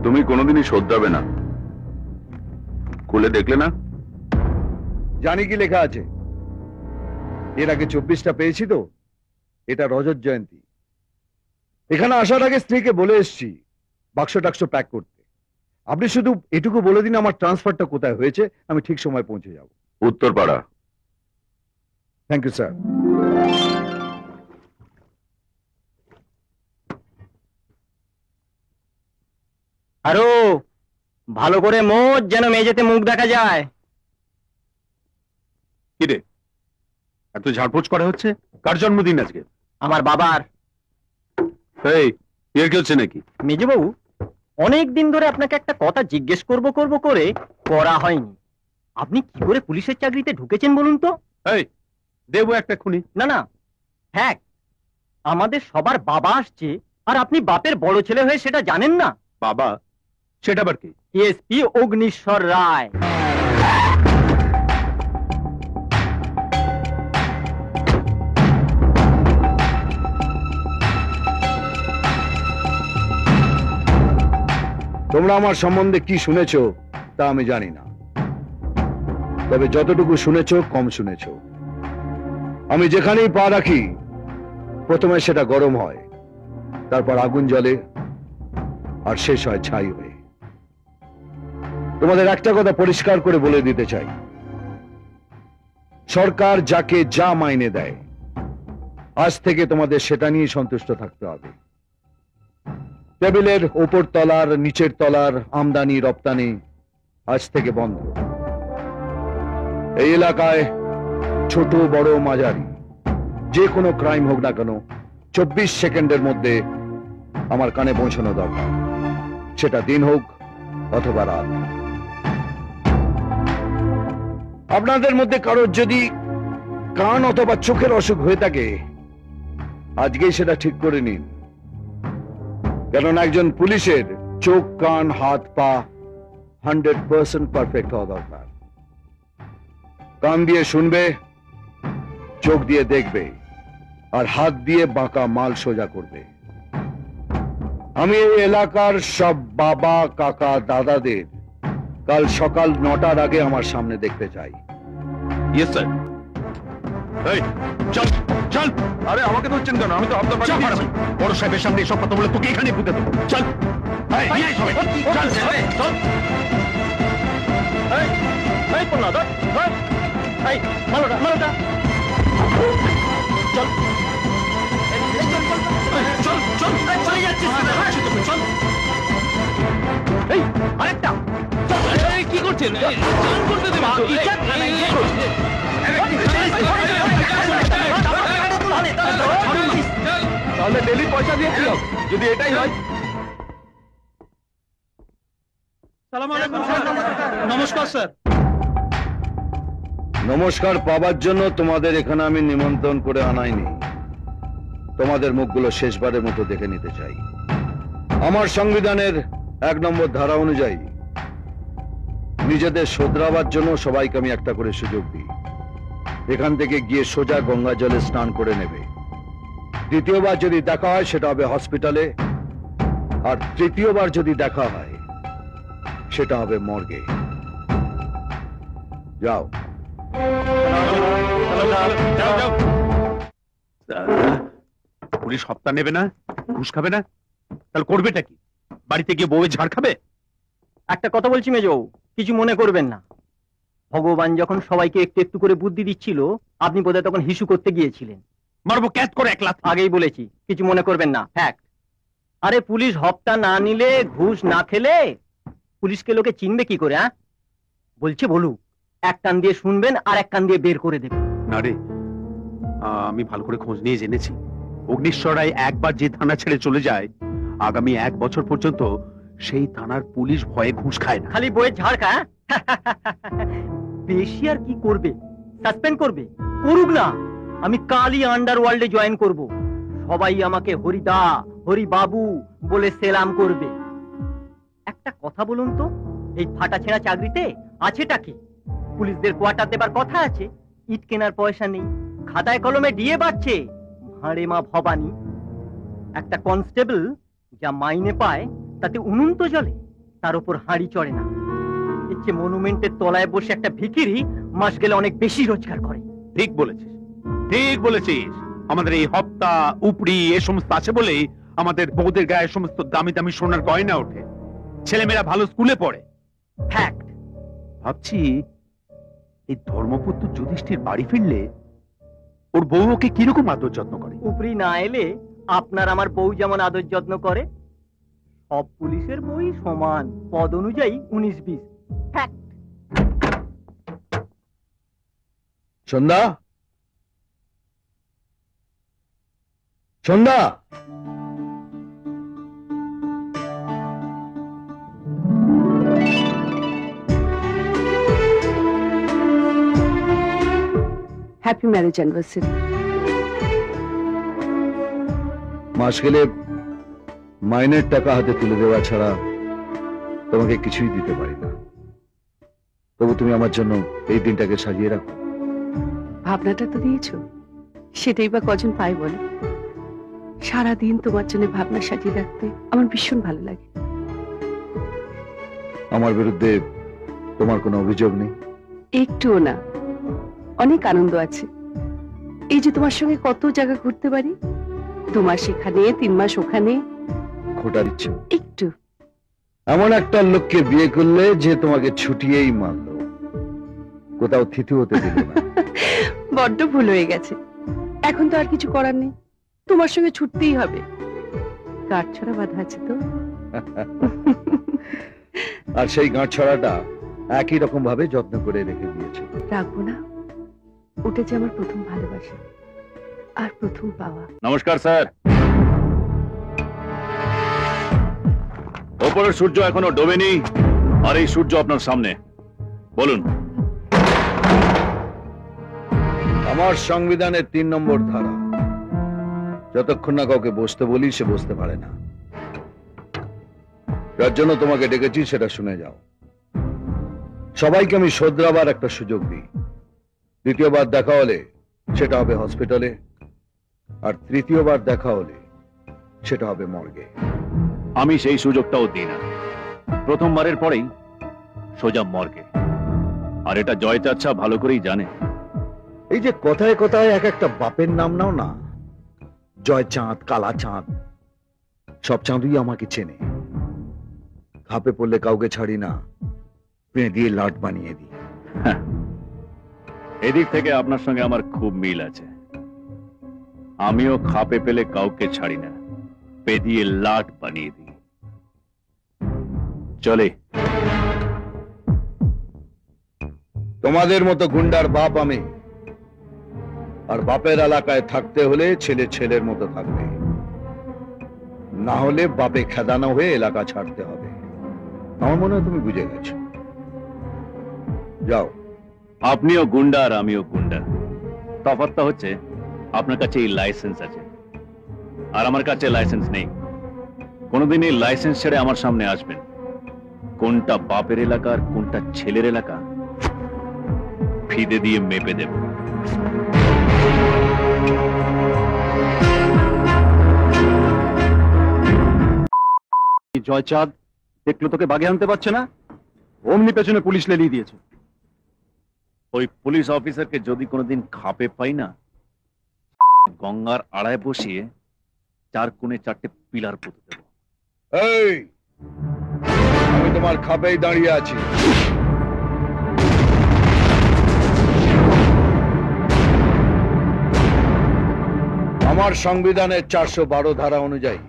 তুমি কোনোদিনই শোধরাবে না। খুলে দেখলে না? জানি কি লেখা আছে। এর আগে 24টা পেয়েছি তো। এটা রজত জয়ন্তী। এখানে আসার আগে স্ত্রীকে বলে এসেছি বাক্স টাক্স প্যাক করতে। আপনি শুধু এটুকু বলে দিন আমার ট্রান্সফারটা কোথায় হয়েছে, আমি ঠিক সময় পৌঁছে যাব। উত্তরপাড়া। Thank you sir. আরো ভালো করে মোজ, যেন মেঝেতে মুখ দেখা যায়। কি রে, এত ঝাড়পোছ করা হচ্ছে? কার জন্মদিন আজকে? আমার বাবার। এই, এর কি হচ্ছে নাকি? মেজবাবু, অনেক দিন ধরে আপনাকে একটা কথা জিজ্ঞেস করব করে করা হয়নি। আপনি কি করে পুলিশের চাকরিতে ঢুকেছেন বলুন তো? এই, দেবো একটা খুনি। না না, হ্যাঁ, আমাদের সবার বাবা আসছে, আর আপনি বাপের বড় ছেলে হয়ে সেটা জানেন না। বাবা? সেটা আবার কি? এসপি অগ্নিশ্বর রায়। তোমরা আমার সম্বন্ধে কি শুনেছ তা আমি জানি না, তবে যতটুকু শুনেছ কম শুনেছ। আমি যেখানেই পা রাখি প্রথমে সেটা গরম হয়, তারপর আগুন জ্বলে, আর শেষ হয় ছাই হয়ে। তোমাদের একটা কথা পরিষ্কার করে বলে দিতে চাই, সরকার যাকে যা মাইনে দেয় আজ থেকে তোমাদের সেটা নিয়ে সন্তুষ্ট থাকতে হবে। টেবিলের ওপর তলার নিচের তলার আমদানি রপ্তানি আজ থেকে বন্ধ। এই এলাকায় ছোট বড় মাঝারি যে কোনো ক্রাইম হোক না কেন 24 সেকেন্ডের মধ্যে আমার কানে পৌঁছানো দরকার, সেটা দিন হোক অথবা রাত। আপনাদের মধ্যে কারোর যদি কান অথবা চোখের অসুখ হয়ে থাকে আজকেই সেটা ঠিক করে নিন, কারণ একজন পুলিশের চোখ কান হাত পা 100% পারফেক্ট হওয়া দরকার। কান দিয়ে শুনবে, চোখ দিয়ে দেখবে, আর হাত দিয়ে বাঁকা মাল সোজা করবে। আমি এই এলাকার সব বাবা কাকা দাদাদের কাল সকাল 9টার আগে আমার সামনে দেখতে চাই। Yes sir. এই, চল চল। আরে আমাকে ধরছেন কেন? আমি তো আপনার বাড়ি দিয়েছি। বড় সাহেবের সামনে এসব কথা বলে তোকে এখানে পুঁতে দেবো। চল। এই, এই সবাই, চল, চল। এই পড়লা ধর, ধর। এই মালোটা, মালোটা। চল। চল, চল। চলে যাচ্ছিস চল। এই আরেকটা। এই, কি করছেন? চান করতে দেবেন তো? তাহলে ডেলি পয়সা দিয়েছিলাম, যদি এটাই হয়। নমস্কার স্যার। নমস্কার পাবার জন্য তোমাদের এখানে আমি নিমন্ত্রণ করে আনাইনি। তোমাদের মুখগুলো শেষবারের মতো দেখে নিতে চাই। আমার সংবিধানের 1 নম্বর ধারা অনুযায়ী নিজেদের শোধরাবার জন্য সবাইকে আমি একটা করে সুযোগ দিই। এখান থেকে গিয়ে সোজা গঙ্গা জলে স্নান করে নেবে। দ্বিতীয়বার যদি দেখা হয় সেটা হবে হসপিটালে, আর তৃতীয়বার যদি দেখা হয় সেটা হবে মর্গে। যাও। পুলিশ হপ্তা নেবে না, ঘুষ খাবে না, তাহলে করবেটা কি? বাড়িতে গিয়ে বউয়ের ঝাড় খাবে? একটা কথা বলছি মেজবাবু, কিছু মনে করবেন না। ভগবান যখন সবাইকে একটু একটু করে বুদ্ধি দিচ্ছিল, আপনি বোধহয় তখন হিসু করতে গিয়েছিলেন। মারবো ক্যাচ করে 1 লাখ। আগেই বলেছি, কিছু মনে করবেন না, ফ্যাক্ট। আরে পুলিশ হপ্তা না নিলে, ঘুষ না খেলে পুলিশকে লোকে চিনবে কি করে? বলছে বলুক, এক কান দিয়ে শুনবেন আর এক কান দিয়ে বের করে দেবেন। না রে, আমি ভালো করে খোঁজ নিয়ে জেনেছি, অগ্নিশ্বর রায় একবার যে থানা ছেড়ে চলে যায়, আগামী 1 বছর পর্যন্ত সেই থানার পুলিশ ভয়ে ঘুষ খায় না। খালি বইয়ের ঝাড় খা। বেশি আর কি করবে? সাসপেন্ড করবে? করুক না, আমি কালই আন্ডারওয়ার্ল্ডে জয়েন করব। সবাই আমাকে হরিদা হরি বাবু বলে সেলাম করবে। একটা কথা বলুন তো, এই ফাটা ছেঁড়া চাকরিতে আছেটা কি? পুলিশদের কোয়ার্টার দেবার কথা আছে, ইট কেনার পয়সা নেই, খাতায় কলমে ডিএ বাড়ছে, ভাঁড়ে মা ভবানী। একটা কনস্টেবল যা মাইনে পায় তাতে উনুন তো জ্বলে। তার উপর হাঁড়ি চড়ে না। এর চেয়ে মনুমেন্টের তলায় বসে একটা ভিখিরি মাস গেলে অনেক বেশি রোজগার করে। ঠিক বলেছিস, ঠিক বলেছিস। আমাদের এই হপ্তা উপরি এ সমস্ত আছে বলেই আমাদের বউদের গায়ে সমস্ত দামি দামি সোনার গয়না ওঠে, ছেলেমেয়েরা ভালো স্কুলে পড়ে। ফ্যাক্ট। ভাবছি এই ধর্মপুত্র যুধিষ্ঠির বাড়ি ফিরলে ওর বউ ওকে কিরকম আদর যত্ন করে। উপরি না এলে আপনার আমার বউ যেমন আদর যত্ন করে, সব পুলিশের বই সমান, পদ অনুযায়ী 19-20। ফ্যাক্ট। সন্ধ্যা, সন্ধ্যা, হ্যাপি ম্যারেজ অ্যানিভার্সারি। মাস গেলে মাইনের টাকা হাতে তুলে দেওয়া ছাড়া তোমাকে কিছুই দিতে পারি না। তবু তুমি আমার জন্য এই দিনটাকে সাজিয়ে রাখো। ভাবনাটা তো দিয়েছো, সেটাই বা কজন পাই বলো। সারাদিন তোমার জন্য ভাবনা সাজিয়ে রাখতে আমার ভীষণ ভালো লাগে। আমার বিরুদ্ধে তোমার কোনো অভিযোগ নেই? একটুও না, অনেক আনন্দ আছে। এই যে তোমার সঙ্গে কত জায়গা ঘুরতে পারি, 2 মাস এখানে 3 মাস ওখানে। খোটা দিচ্ছ? একটু। এমন একটা লোককে বিয়ে করলে যে তোমাকে ছুটিয়েই মারলো, কোথাও থিতু হতে দিল না। বড্ড ভুল হয়ে গেছে। এখন তো আর কিছু করার নেই, তোমার সঙ্গে ছুটতেই হবে। গাঁটছড়া বাঁধা আছে তো। আর সেই গাঁটছড়াটা একই রকম ভাবে যত্ন করে রেখে দিয়েছে। রাখবো না, ওটা যে আমার প্রথম ভালোবাসা আর প্রথম পাওয়া। নমস্কার স্যার। ওপরের সূর্য এখনো ডোবেনি, আর এই সূর্য আপনার সামনে। বলুন। আমার সংবিধানের 3 নম্বর ধারা, যতক্ষণ না কাউকে বসতে বলি সে বসতে পারে না। যার জন্য তোমাকে ডেকেছি সেটা শুনে যাও। সবাইকে আমি শোধরাবার একটা সুযোগ দিই। দ্বিতীয়বার দেখা হলে সেটা হবে হসপিটালে, আর তৃতীয়বার দেখা হলে সেটা হবে মর্গে। আমি সেই সুযোগটাও দিই না। প্রথমবারের পরেই সোজা মর্গে। আর এটা জয় চাচ্ছা ভালো করেই জানে। এই যে কথায় কথায় এক একটা বাপের নাম নাও না, জয় চাঁদ, কালা চাঁদ, সব চাঁদই আমাকে চেনে। খাপে পড়লে কাউকে ছাড়ি না, পেঁ দিয়ে লাট বানিয়ে দিই। এদিক থেকে আপনার সঙ্গে আমার খুব মিল আছে। আমিও খাপে পেলে কাউকে ছাড়ি না, পে দিয়ে লাট বানিয়ে দিই। চলে। তোমাদের মতো গুন্ডার বাপ আমি, আর বাপের এলাকায় থাকতে হলে ছেলে ছেলের মতো থাকবে, না হলে বাপে খেদানো হয়ে এলাকা ছাড়তে হবে। আমার মনে হয় তুমি বুঝে গেছো। যাও। আপনিও গুন্ডা আর আমিও গুন্ডা। তফাৎটা হচ্ছে আপনার কাছে এই লাইসেন্স আছে আর আমার কাছে লাইসেন্স নেই। কোনোদিন এই লাইসেন্স ছেড়ে আমার সামনে আসবেন, কোনটা বাপের এলাকা আর কোনটা ছেলের এলাকা ফিদে দিয়ে মেপে দেব। জয়চাঁদ দেখলো তোকে বাগে আনতে পারছে না, অমনি পেছনে পুলিশ লেলিয়ে দিয়েছে। ওই পুলিশ অফিসারকে যদি কোনোদিন খাপে পাই না, গঙ্গার আড়ায় বসিয়ে 4 কোণে 4টে পিলার পুঁতে দেব। এই, আমি তোমার খাপেই দাঁড়িয়ে আছি। আমার সংবিধানের 412 ধারা অনুযায়ী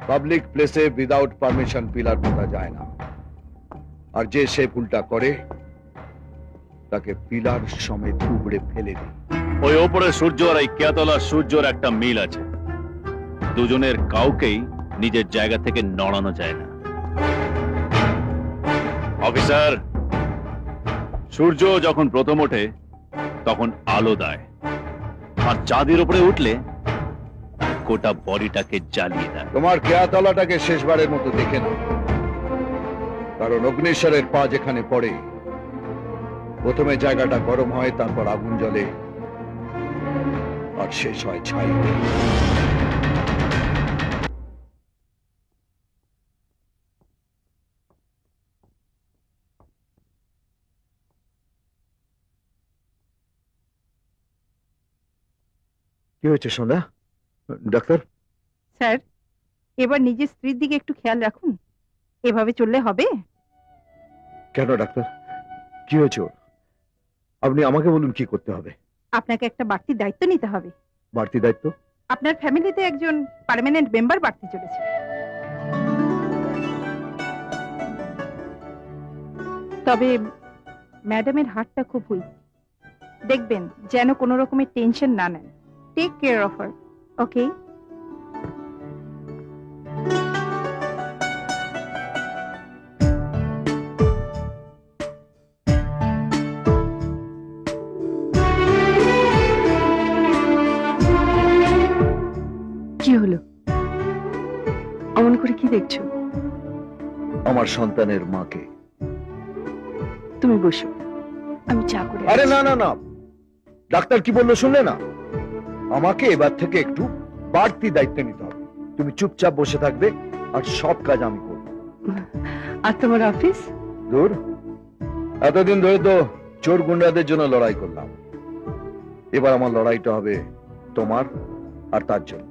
পাবলিক প্লেসে উইদাউট পারমিশন পিলার পোতা যায় না, আর যে সে ভুলটা করে তাকে পিলার সমেত উপড়ে ফেলে দিই। ওই ওপরে সূর্য আর এই কেতলা সূর্যর একটা মিল আছে। দুজনের কাউকেই নিজের জায়গা থেকে নড়ানো যায় না। অফিসার, সূর্য যখন প্রথম ওঠে তখন আলো দেয়, আর চাঁদের উপরে উঠলে গোটা বডিটাকে জ্বালিয়ে দেয়। তোমার কেয়াতলাটাকে শেষবারের মতো দেখে না, কারণ অগ্নিশ্বরের পা যেখানে পড়ে প্রথমে জায়গাটা গরম হয়, তারপর আগুন জ্বলে, আর শেষ হয় ছাই। কি হয়েছে সন্ধ্যা? ডাক্তার? স্যার, এবার নিজের স্ত্রীর দিকে একটু খেয়াল রাখুন। এভাবে চললে হবে? কেন ডাক্তার, কি হয়েছে ওর? আপনি আমাকে বলুন কি করতে হবে। আপনাকে একটা বাড়তি দায়িত্ব নিতে হবে। বাড়তি দায়িত্ব? আপনার ফ্যামিলিতে একজন পার্মানেন্ট মেম্বার বাড়তে চলেছে। তবে ম্যাডামের হার্টটা খুব উইক। দেখবেন যেন কোনো রকমের টেনশন না নেন। টেক কেয়ার অফ হার, ওকে? কি হলো? অমন করে কি দেখছো? আমার সন্তানের মাকে। তুমি বসো, আমি চা করে আরে আনছি। না না না, ডাক্তার কি বললো শুনলে না? আমাকে এবার থেকে একটু বাড়তি দায়িত্ব নিতে হবে। তুমি চুপচাপ বসে থাকবে আর সব কাজ আমি করব। আর তোমার অফিস? দূর, এতদিন ধরে তো চোর গুন্ডাদের জন্য লড়াই করলাম, এবার আমার লড়াইটা হবে তোমার আর তার জন্য।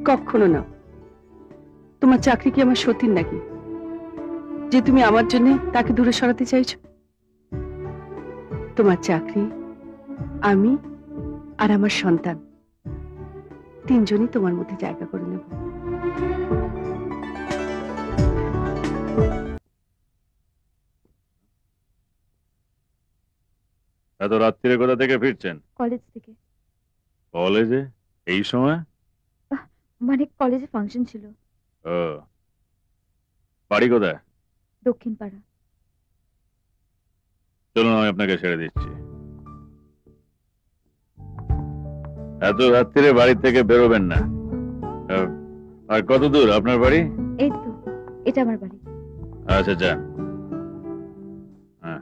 কখনো না। তোমার চাকরি কি আমার সতীন নাকি যে তুমি আমার জন্য তাকে দূরে সরাতে চাইছো? তোমার চাকরি, আমি আর আমার সন্তান, তিনজনই তোমার মধ্যে জায়গা করে নেব। এত রাত্রিরে কোথা থেকে ফিরছেন? কলেজ থেকে। কলেজে এই সময়? মানে কলেজে ফাংশন ছিল। ও, বাড়ি কোথায়? দক্ষিণ পাড়া। চলুন আমি আপনাকে ছেড়ে দিচ্ছি। এত রাত্রিরে বাড়ি থেকে বেরোবেন না। আর কত দূর আপনার বাড়ি? এই তো, এটা আমার বাড়ি। আচ্ছা যান। হ্যাঁ,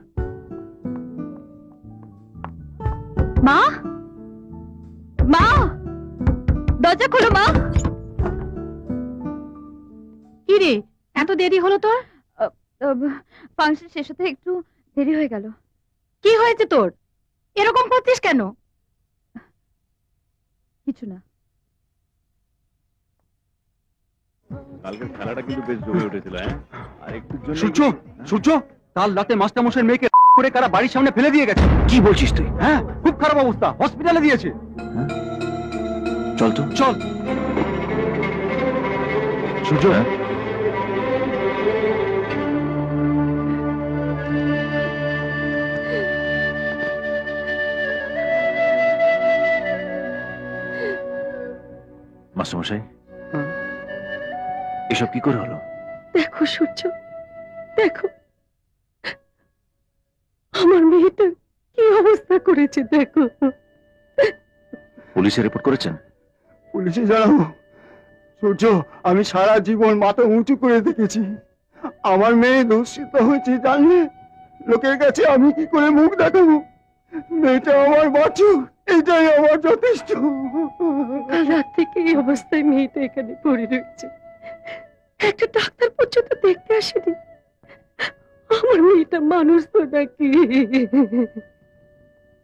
মা, মা, দরজা খোলো মা। কি রে, এত দেরি হলো তোর? ফাংশন শেষ হতে একটু দেরি হয়ে গেল। কি হয়েছে তোর? এরকম করছিস কেন? কিছু না। কালকের খেলাটা কিন্তু বেশ জমে উঠেছিল। হ্যাঁ, আর একটু জন্য সূর্য, সূর্য, কাল রাতে মাস্টারমশাইয়ের মেয়েকে করে কারা বাড়ির সামনে ফেলে দিয়ে গেছে। কি বলছিস তুই? হ্যাঁ, খুব খারাপ অবস্থা, হসপিটালে দিয়েছে। চল তো। চল। সূর্য, মাস্টারমশাই, এসব কি করে হলো? দেখো সূর্য, দেখো আমার মেয়েটা কি অবস্থা করেছে, দেখো। পুলিশে রিপোর্ট করেছেন? পুলিশে জানাবো? সূর্য, আমি সারা জীবন মাথা উঁচু করে দেখেছি। আমার মেয়ে দূষিত হয়েছে জানলে লোকের কাছে আমি কি করে মুখ দেখাবো? মেয়েটা আমার বাঁচুক, এটাই আমার যথেষ্ট। কাল রাত থেকে এই অবস্থায় মেয়েটা এখানে পড়ে রয়েছে, একটা ডাক্তার পর্যন্ত দেখতে আসেনি। আমার মেয়েটা মানুষ তো নাকি?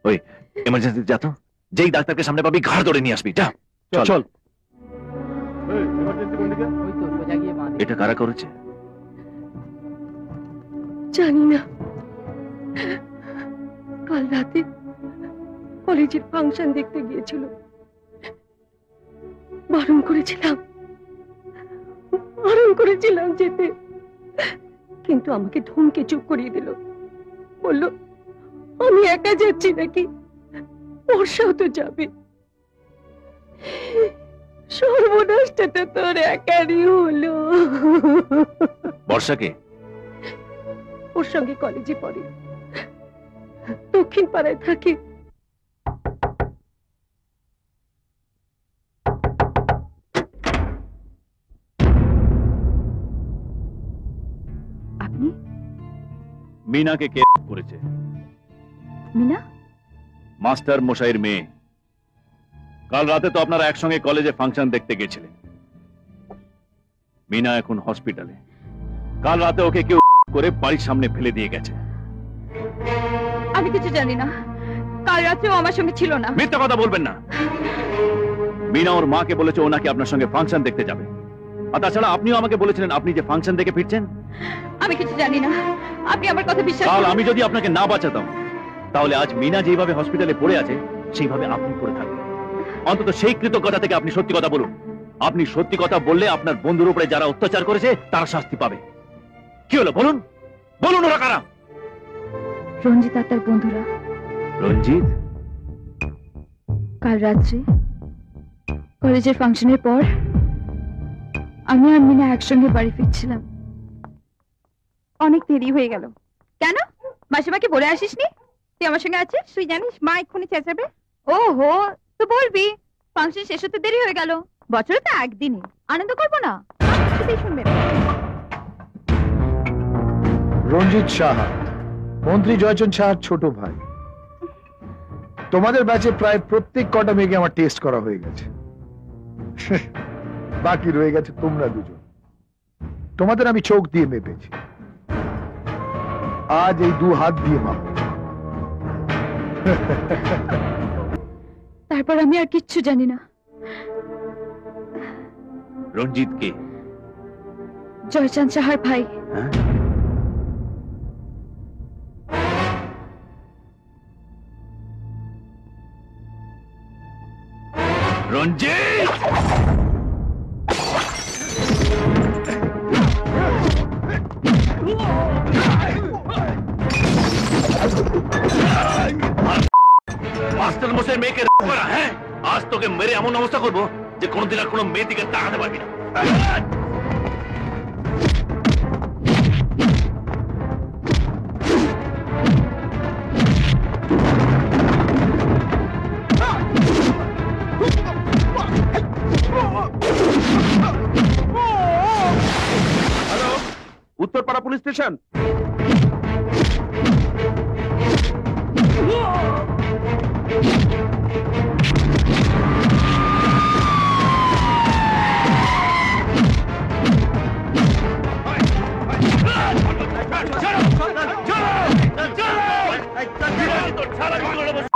ওই এমার্জেন্সি যা তো, যেই ডাক্তারকে সামনে পাবি ঘাড় ধরে নিয়ে আসবি। যা চল। এটা কারা করেছে? জানি না। কাল রাতে কলেজের ফাংশন দেখতে গিয়েছিল, বারণ করেছিলাম যেতে, কিন্তু আমাকে ধমকে চুপ করিয়ে দিল। বলল আমি একা যাচ্ছি নাকি, বর্ষাও তো যাবে। সর্বনাশটা তোর একারই হলো। বর্ষাকে? ওর সঙ্গে কলেজে পড়ে, দক্ষিণ পাড়ায় থাকে। আপনি? মিনাকে কে করেছে? মিনা? মাস্টার মশাইয়ের মেয়ে। কাল রাতে তো আপনারা একসঙ্গে কলেজে ফাংশন দেখতে গেছিলেন। মিনা এখন হসপিটালে। কাল রাতে ওকে কেউ করে বাড়ির সামনে ফেলে দিয়ে গেছে। আমি কিছু জানি না, কাল রাতেও আমার সঙ্গে ছিল না। মিথ্যা কথা বলবেন না। মিনা ওর মাকে বলেছে ও নাকি আপনার সঙ্গে ফাংশন দেখতে যাবে। আর তাছাড়া আপনিও আমাকে বলেছিলেন আপনি যে ফাংশন দেখে ফিরছেন। আমি কিছু জানি না, আপনি আমার কথা বিশ্বাস কাল করুন। আমি যদি আপনাকে না বাঁচাতাম তাহলে আজ মিনা যেভাবে হসপিটালে পড়ে আছে সেইভাবে আপনি পড়ে থাকবেন। অন্তত সেই কৃতজ্ঞতা থেকে আপনি সত্যি কথা বলুন। আপনি সত্যি কথা বললে আপনার বন্ধুর উপরে যারা অত্যাচার করেছে তারা শাস্তি পাবে। কি হলো বলুন, বলুন ওরা কারা? রঞ্জিত আর তার বন্ধুরা রঞ্জিত? কাল রাত্রে কলেজের ফাংশনের পর আমি আর মিনা একসঙ্গে বাড়ি ফিরছিলাম। অনেক দেরি হয়ে গেল। কেন মাসিমাকে বলে আসিসনি তুই আমার সঙ্গে আছিস? তুই জানিস মা এক্ষুনি চেঁচাবে। ওহো, তো বলবি ফাংশন শেষ হতে দেরি হয়ে গেল। বছরে তো একদিনই, আনন্দ করবো না? কিছুতেই শুনবে না। রঞ্জিত সাহা, মন্ত্রী জয়চন্দ সাহার ছোট ভাই। তোমাদের ব্যাচে প্রায় প্রত্যেক কটা মেয়েকে আমার টেস্ট করা হয়ে গেছে। বাকি রয়ে গেছে তোমরা দুজন। তোমাদের আমি চোখ দিয়ে মেপেছি, আজ এই 2 হাত দিয়ে মাপ। তারপর আমি আর কিচ্ছু জানি না। রঞ্জিত কে? জয়চাঁদ সাহার ভাই। রঞ্জিত! মাস্টার মশাই মেয়েকে করা, হ্যাঁ? আজ তোকে মেরে এমন অবস্থা করবো যে কোনোদিন আর কোনো মেয়ে দিকে তাকাতে পারবি না। Hello, Uttarpara police station. ছাড়ো!